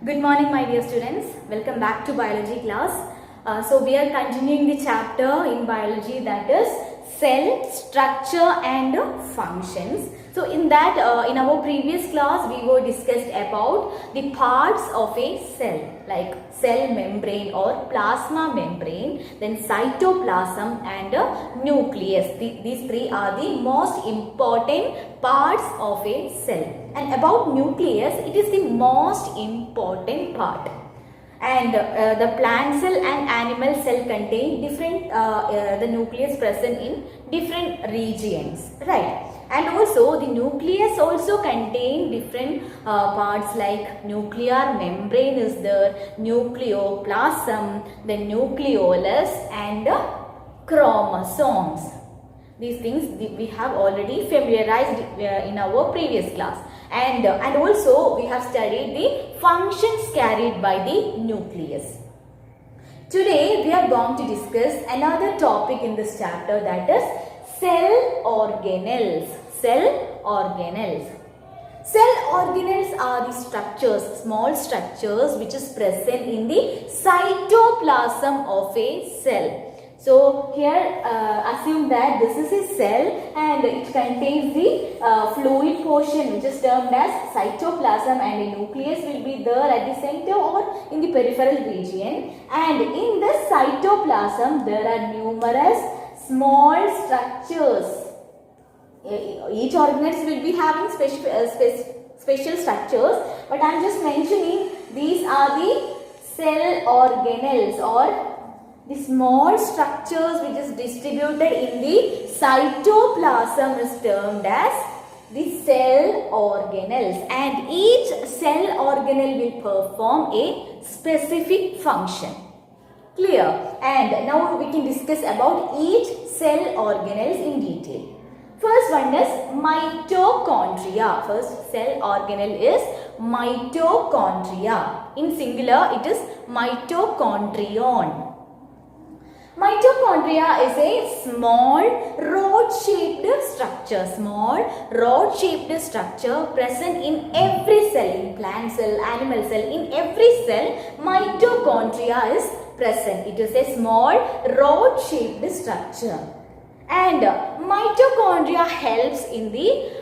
Good morning, my dear students. Welcome back to biology class. So we are continuing the chapter in biology, that is cell structure and functions. So in that, in our previous class, we were discussed about the parts of a cell, like cell membrane or plasma membrane, then cytoplasm and nucleus. These three are the most important parts of a cell. And about nucleus, it is the most important part. And the plant cell and animal cell contain different, the nucleus present in different regions, right? And also the nucleus also contain different parts like nuclear membrane is there, nucleoplasm, the nucleolus and chromosomes. These things we have already familiarized in our previous class. And also we have studied the functions carried by the nucleus. Today we are going to discuss another topic in this chapter, that is cell organelles. Cell organelles. Cell organelles are the structures, small structures which is present in the cytoplasm of a cell. So here assume that this is a cell and it contains the fluid portion which is termed as cytoplasm, and a nucleus will be there at the center or in the peripheral region. And in the cytoplasm there are numerous small structures. Each organelle will be having special structures, but I am just mentioning these are the cell organelles or the small structures which is distributed in the cytoplasm is termed as the cell organelles, and each cell organelle will perform a specific function. Clear? And now we can discuss about each cell organelles in detail. First one is mitochondria. First cell organelle is mitochondria. In singular it is mitochondrion. Mitochondria is a small rod-shaped structure, present in every cell, in plant cell, animal cell, in every cell, mitochondria is present. It is a small rod-shaped structure. And mitochondria helps in the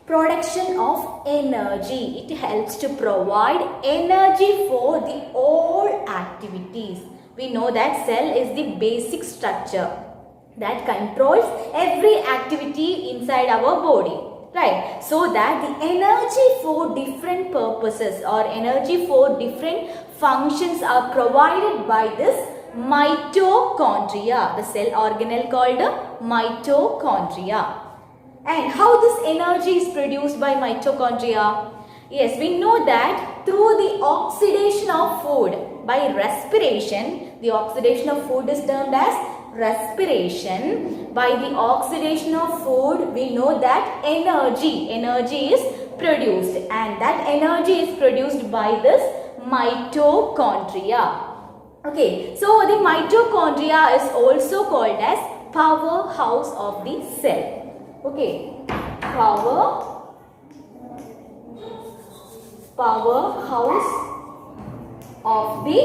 production of energy. It helps to provide energy for the all activities. We know that cell is the basic structure that controls every activity inside our body, right? So that the energy for different purposes or energy for different functions are provided by this mitochondria, the cell organelle called mitochondria. And how this energy is produced by mitochondria? Yes, we know that through the oxidation of food by respiration. The oxidation of food is termed as respiration. By the oxidation of food, we know that energy is produced, and that energy is produced by this mitochondria. Okay, so the mitochondria is also called as powerhouse of the cell. Okay, powerhouse of the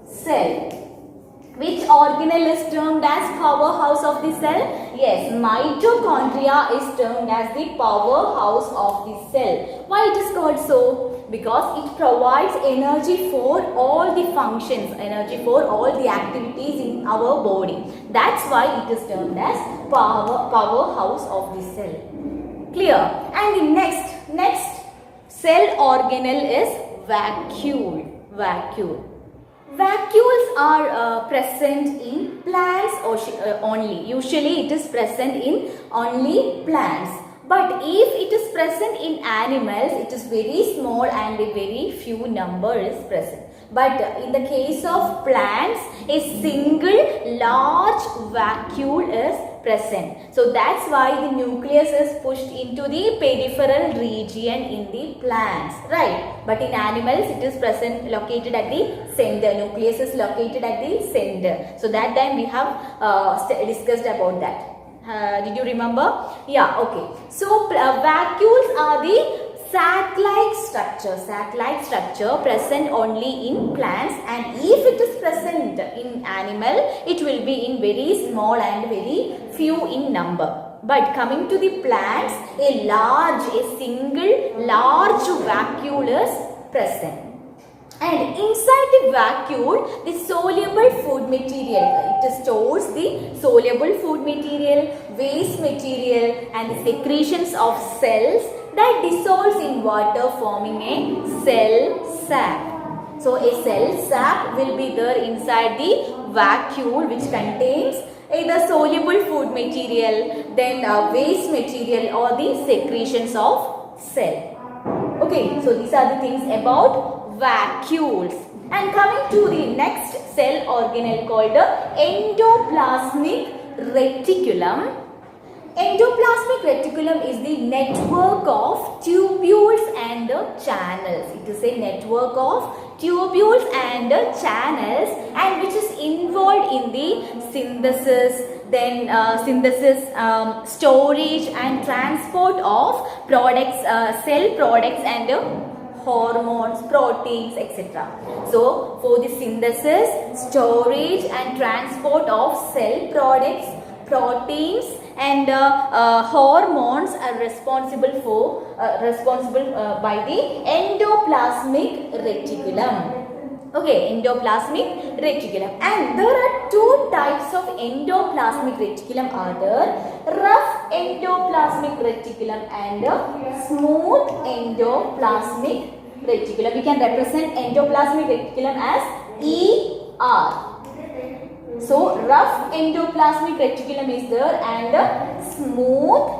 cell. Which organelle is termed as powerhouse of the cell? Yes, mitochondria is termed as the powerhouse of the cell. Why it is called so? Because it provides energy for all the functions, energy for all the activities in our body. That's why it is termed as powerhouse of the cell. Clear? And the next cell organelle is vacuole. Vacuoles are present in plants only. Usually it is present in only plants. But if it is present in animals, it is very small and a very few number is present. But in the case of plants, a single large vacuole is present. So that's why the nucleus is pushed into the peripheral region in the plants, right? But in animals, it is present, located at the center. Nucleus is located at the center. So that time we have discussed about that. Did you remember? Yeah, okay. So vacuoles are the sac-like structure present only in plants, and if it is present in animal, it will be in very small and very few in number. But coming to the plants, a single large vacuole is present. And inside the vacuole, the soluble food material, it stores the soluble food material, waste material and the secretions of cells that dissolves in water, forming a cell sac. So a cell sac will be there inside the vacuole, which contains either soluble food material, then waste material or the secretions of cell. Okay, so these are the things about vacuoles. And coming to the next cell organelle called the endoplasmic reticulum. Endoplasmic reticulum is the network of tubules and channels. It is a network of tubules and channels, and which is involved in the synthesis, storage and transport of products, cell products and hormones, proteins, etc. So, for the synthesis, storage and transport of cell products, proteins and hormones are responsible by the endoplasmic reticulum. Okay, endoplasmic reticulum. And there are two types of endoplasmic reticulum are there: rough endoplasmic reticulum and smooth endoplasmic reticulum. We can represent endoplasmic reticulum as ER. So, rough endoplasmic reticulum is there and smooth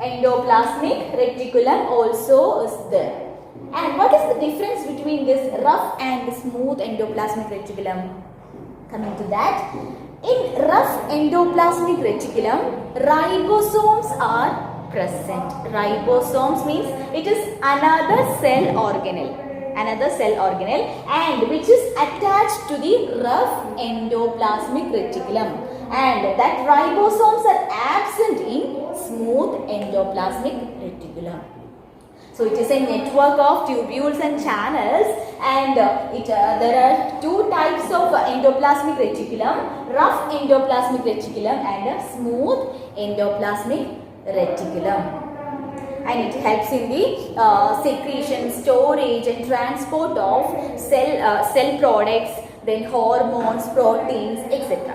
endoplasmic reticulum also is there. And what is the difference between this rough and smooth endoplasmic reticulum? Coming to that, in rough endoplasmic reticulum, ribosomes are present. Ribosomes means it is another cell organelle. And which is attached to the rough endoplasmic reticulum, and that ribosomes are absent in smooth endoplasmic reticulum. So it is a network of tubules and channels, and there are two types of endoplasmic reticulum: rough endoplasmic reticulum and smooth endoplasmic reticulum. And it helps in the secretion, storage and transport of cell products, then hormones, proteins, etc.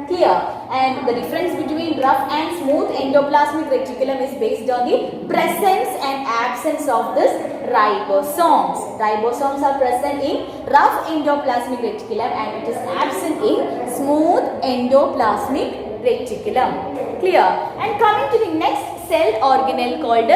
Clear? And the difference between rough and smooth endoplasmic reticulum is based on the presence and absence of this ribosomes. Ribosomes are present in rough endoplasmic reticulum and it is absent in smooth endoplasmic reticulum. Clear? And coming to the next cell organelle called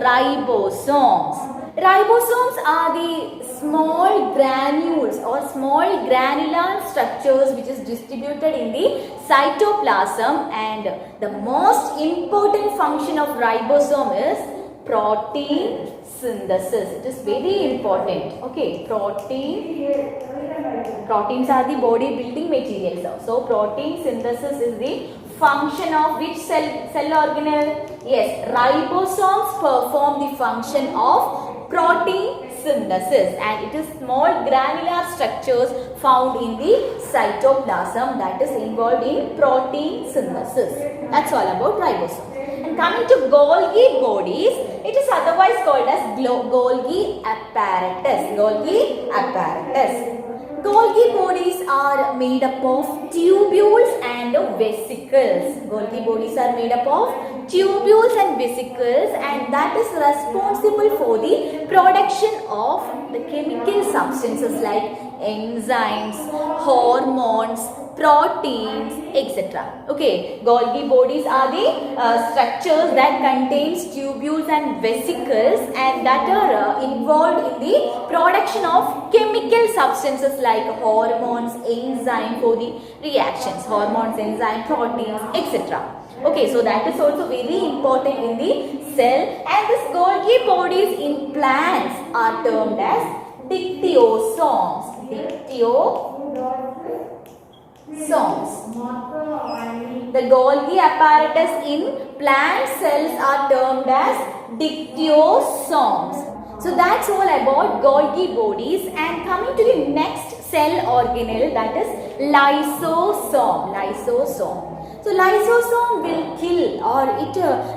ribosomes. Ribosomes are the small granules or small granular structures which is distributed in the cytoplasm, and the most important function of ribosome is protein synthesis. It is very important. Okay, proteins are the body building materials. So protein synthesis is the function of which cell organelle? Yes, ribosomes perform the function of protein synthesis, and it is small granular structures found in the cytoplasm that is involved in protein synthesis. That's all about ribosomes. And coming to Golgi bodies, it is otherwise called as Golgi apparatus. Golgi apparatus. Golgi bodies are made up of tubules and vesicles. Golgi bodies are made up of tubules and vesicles, and that is responsible for the production of the chemical substances like enzymes, hormones, proteins, etc. Okay, Golgi bodies are the structures that contains tubules and vesicles and that are involved in the production of chemical substances like hormones, enzyme for the reactions, hormones, enzyme, proteins, etc. Okay, so that is also very important in the cell, and these Golgi bodies in plants are termed as dictyosomes. The Golgi apparatus in plant cells are termed as dictyosomes. So that's all about Golgi bodies. And coming to the next cell organelle, that is lysosome. Lysosome. So lysosome will kill, or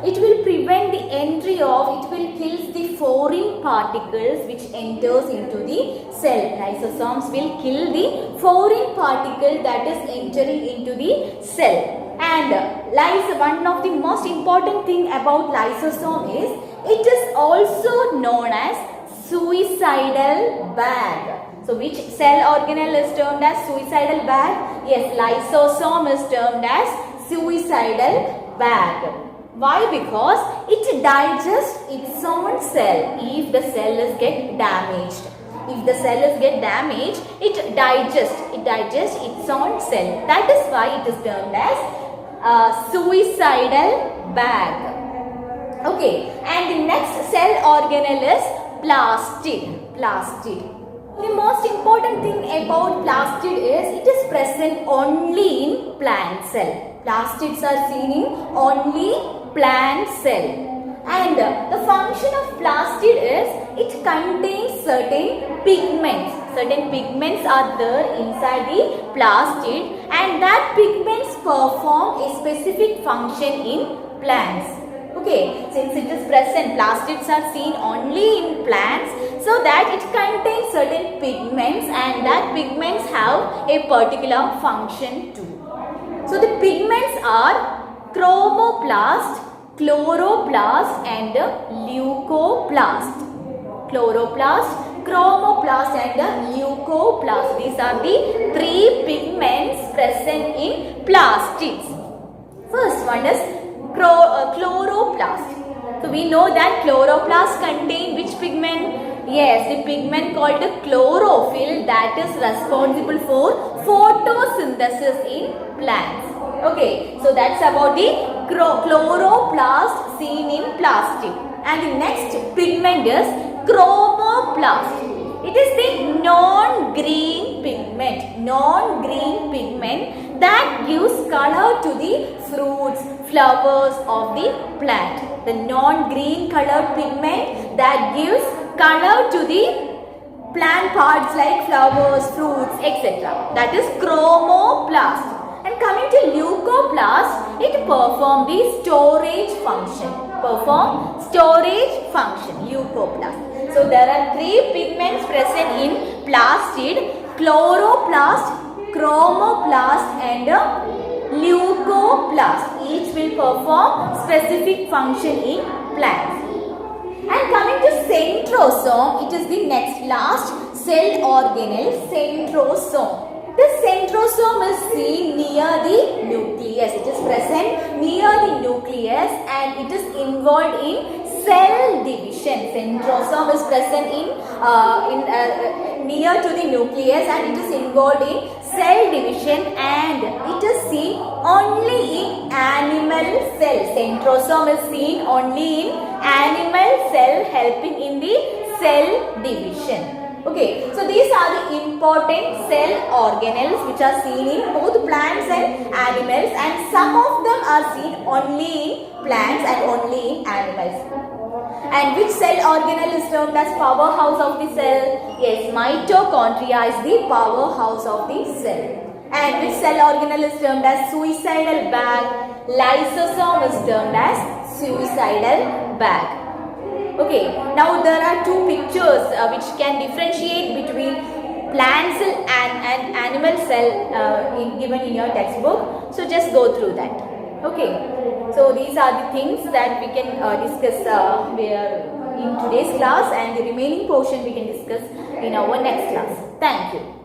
it will prevent the entry of, it will kill the foreign particles which enters into the cell. Lysosomes will kill the foreign particle that is entering into the cell. And one of the most important thing about lysosome is it is also known as suicidal bag. So which cell organelle is termed as suicidal bag? Yes, lysosome is termed as suicidal bag. Why? Because it digests its own cell if the cell is get damaged. If the cell is get damaged, it digests its own cell. That is why it is termed as suicidal bag. Okay, and the next cell organelle is plastid. Plastid. The most important thing about plastid is it is present only in plant cell. Plastids are seen in only plant cell. And the function of plastid is it contains certain pigments. Certain pigments are there inside the plastid, and that pigments perform a specific function in plants. Okay, since it is present, plastids are seen only in plants, so that it contains certain pigments, and that pigments have a particular function too. So the pigments are chromoplast, chloroplast and leucoplast. Chloroplast, chromoplast and leucoplast. These are the three pigments present in plastids. First one is chloroplast. So we know that chloroplast contain which pigment? Yes, the pigment called chlorophyll that is responsible for photosynthesis in plants. Okay, so that's about the chloroplast seen in plastic. And the next pigment is chromoplast. It is the non-green pigment. Non-green pigment that gives color to the fruits, flowers of the plant. The non-green colored pigment that gives color to the plant parts like flowers, fruits, etc. That is chromoplast. And coming to leucoplast, it performs the storage function. Leucoplast. So there are three pigments present in plastid: chloroplast, chromoplast and leucoplast. Each will perform specific function in plants. And coming to centrosome, it is the next last cell organelle, centrosome. This centrosome is seen near the nucleus. It is present near the nucleus and it is involved in cell division. Centrosome is present near to the nucleus and it is involved in cell division, and it is seen only in animal cells. Centrosome is seen only in animal cell, helping in the cell division. Okay, so these are the important cell organelles which are seen in both plants and animals, and some of them are seen only in plants and only in animals. And which cell organelle is termed as powerhouse of the cell? Yes, mitochondria is the powerhouse of the cell. And which cell organelle is termed as suicidal bag? Lysosome is termed as suicidal bag. Okay, now there are two pictures which can differentiate between plant cell and animal cell given in your textbook. So just go through that. Okay, so these are the things that we can discuss in today's class, and the remaining portion we can discuss in our next class. Thank you.